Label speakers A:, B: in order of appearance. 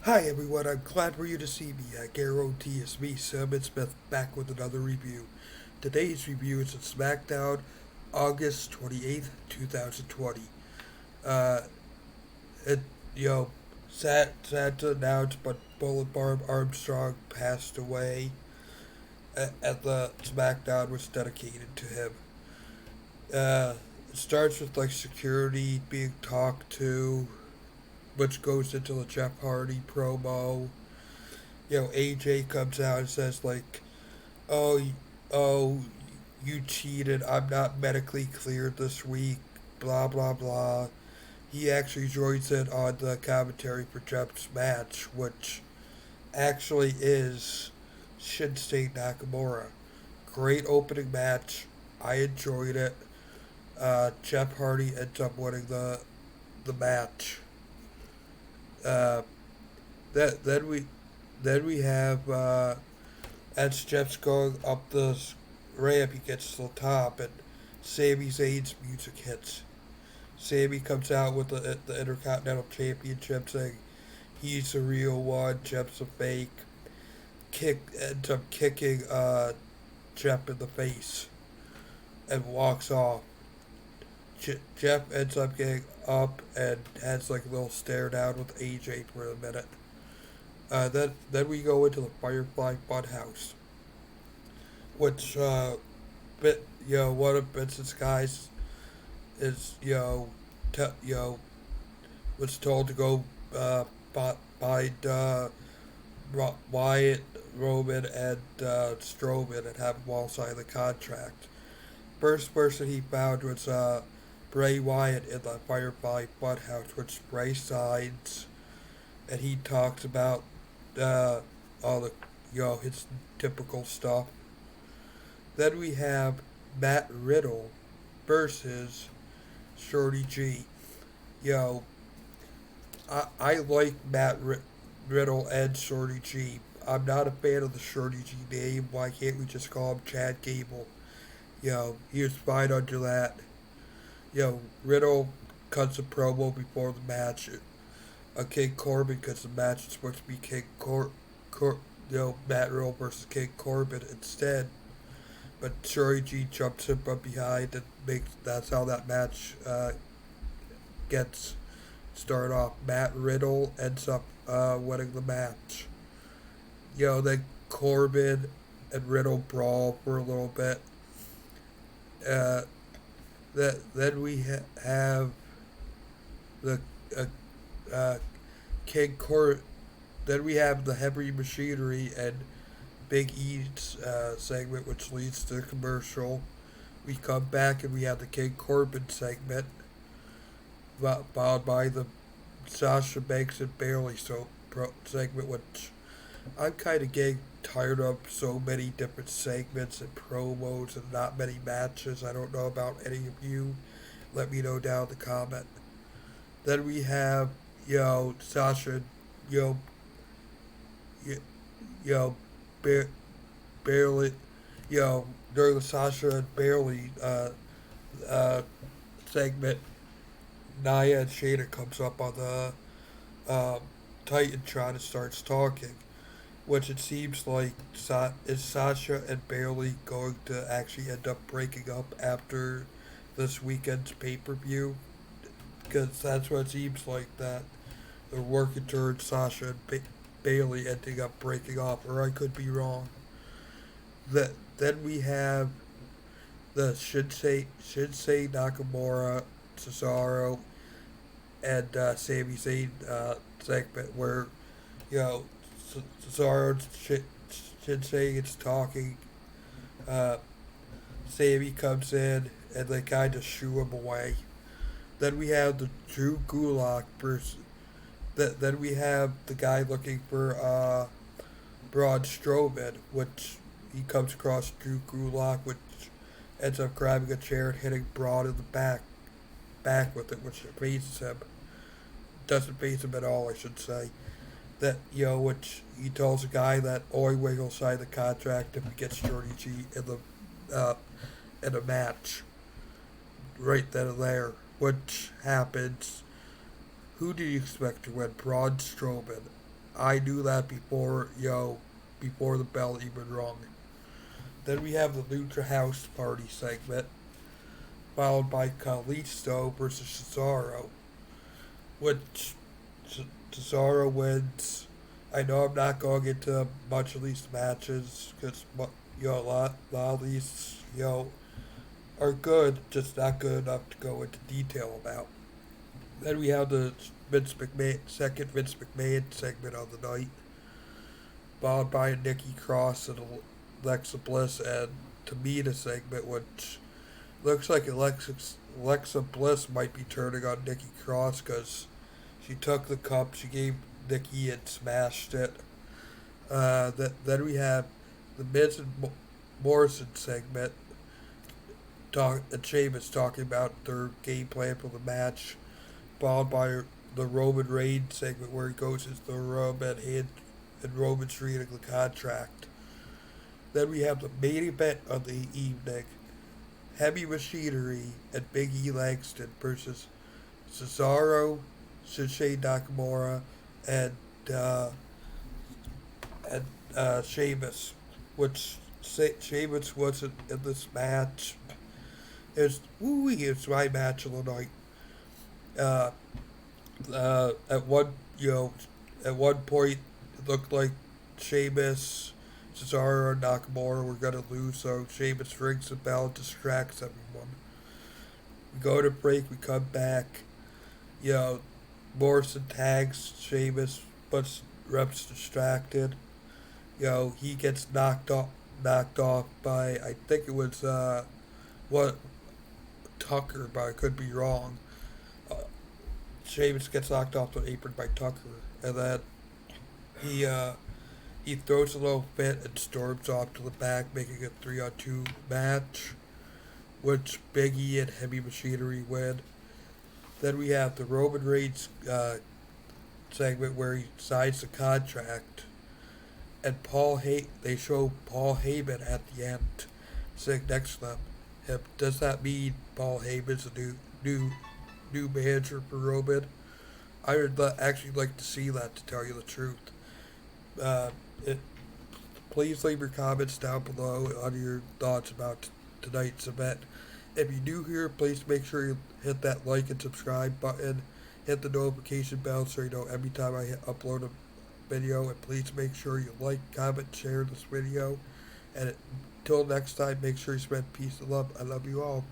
A: Hi everyone, I'm glad for you to see me. I guarantee it's me, Sami Zayn Smith, back with another review. Today's review is of Smackdown, August 28th, 2020. Uh, it, you know, sad to announce, but Bob Armstrong passed away, and the Smackdown was dedicated to him. Uh, it starts with like security being talked to, which goes into the Jeff Hardy promo. AJ comes out and says like, "Oh, oh, you cheated. I'm not medically cleared this week." Blah blah blah. He actually joins in on the commentary for Jeff's match, which actually is Shinsuke Nakamura. Great opening match. I enjoyed it. Jeff Hardy ends up winning the match. Uh, then we have as Jeff's going up the ramp, he gets to the top, and Sami Zayn's music hits. Sami comes out with the Intercontinental Championship, saying he's the real one, Jeff's a fake. Ends up kicking Jeff in the face and walks off. Jeff ends up getting up and has like a little stare down with AJ for a minute. Then we go into the Firefly Funhouse, which one of Vincent's guys is was told to go find Wyatt, Roman, and Strowman and have them all sign the contract. First person he found was Bray Wyatt in the Firefly Funhouse, which Bray signs, and he talks about uh, all the his typical stuff. Then we have Matt Riddle versus Shorty G. Yo, I like Riddle and Shorty G. I'm not a fan of the Shorty G name. Why can't we just call him Chad Gable? He was fine under that. Riddle cuts a promo before the match. King Corbin, because the match is supposed to be Matt Riddle versus King Corbin instead. But Shorty G jumps him from behind and that's how that match gets started off. Matt Riddle ends up winning the match. Then Corbin and Riddle brawl for a little bit. Uh, then we have the uh, uh, King Corbin. Then we have the heavy machinery and Big E's segment, which leads to the commercial. We come back and we have the King Corbin segment, followed by the Sasha Banks and Bailey segment, which I'm kind of getting tired of so many different segments and promos and not many matches. I don't know about any of you. Let me know down in the comment. Then we have, Sasha, you know, you, you know, barely, during the Sasha and Bailey uh, segment, Nia and Shayna comes up on the Titantron and starts talking, which it seems like is Sasha and Bailey going to actually end up breaking up after this weekend's pay per view? Because that's what it seems like, that they're working towards Sasha and Bailey ending up breaking off, or I could be wrong. Then we have the Shinsei Nakamura, Cesaro, and Sami Zayn segment where you know Cesaro Shinsei is talking. Uh, Sami comes in and they kind of shoo him away. Then we have the Drew Gulak versus. Then we have the guy looking for Braun Strowman, which he comes across Drew Gulak, which ends up grabbing a chair and hitting Braun in the back with it, which phases him. Doesn't phase him at all, I should say. Which he tells the guy that Oiway will sign the contract if he gets Shorty G uh, in a match. Right then and there, which happens. Who do you expect to win? Braun Strowman. I knew that before, before the bell even rung. Then we have the Lucha House Party segment, followed by Kalisto versus Cesaro, which Cesaro wins. I know I'm not going into much of these matches because a lot of these are good, just not good enough to go into detail about. Then we have the second Vince McMahon segment of the night, followed by a Nikki Cross and Alexa Bliss and Tamina segment, which looks like Alexa Bliss might be turning on Nikki Cross because she took the cup, she gave Nikki and smashed it. Then we have the Miz and Morrison segment, and Sheamus talking about their game plan for the match, followed by the Roman Reigns segment where he goes into the room and Roman's reading the contract. Then we have the main event of the evening, Heavy Machinery and Big E Langston versus Cesaro, Shinsuke Nakamura, and Sheamus, which Sheamus wasn't in this match. It's my match of the night. Uh, at one at one point it looked like Sheamus, Cesaro, and Nakamura were gonna lose, so Sheamus rings the bell and distracts everyone. We go to break, we come back. You know, Morrison tags Sheamus, but Rep's distracted. He gets knocked off by, I think it was what Tucker, but I could be wrong. Uh, Sheamus gets knocked off the apron by Tucker, and then he he throws a little fit and storms off to the back, making a 3-on-2 match, which Big E and Heavy Machinery win. Then we have the Roman Reigns segment where he signs the contract, and they show Paul Heyman at the end, sitting next to him. Does that mean Paul Heyman's a new manager for Roman? I would actually like to see that, to tell you the truth. Uh, it, Please leave your comments down below on your thoughts about tonight's event. If you're new here, please make sure you hit that like and subscribe button. Hit the notification bell so you know every time I upload a video. And please make sure you like, comment, share this video. And until next time, make sure you spread peace and love. I love you all.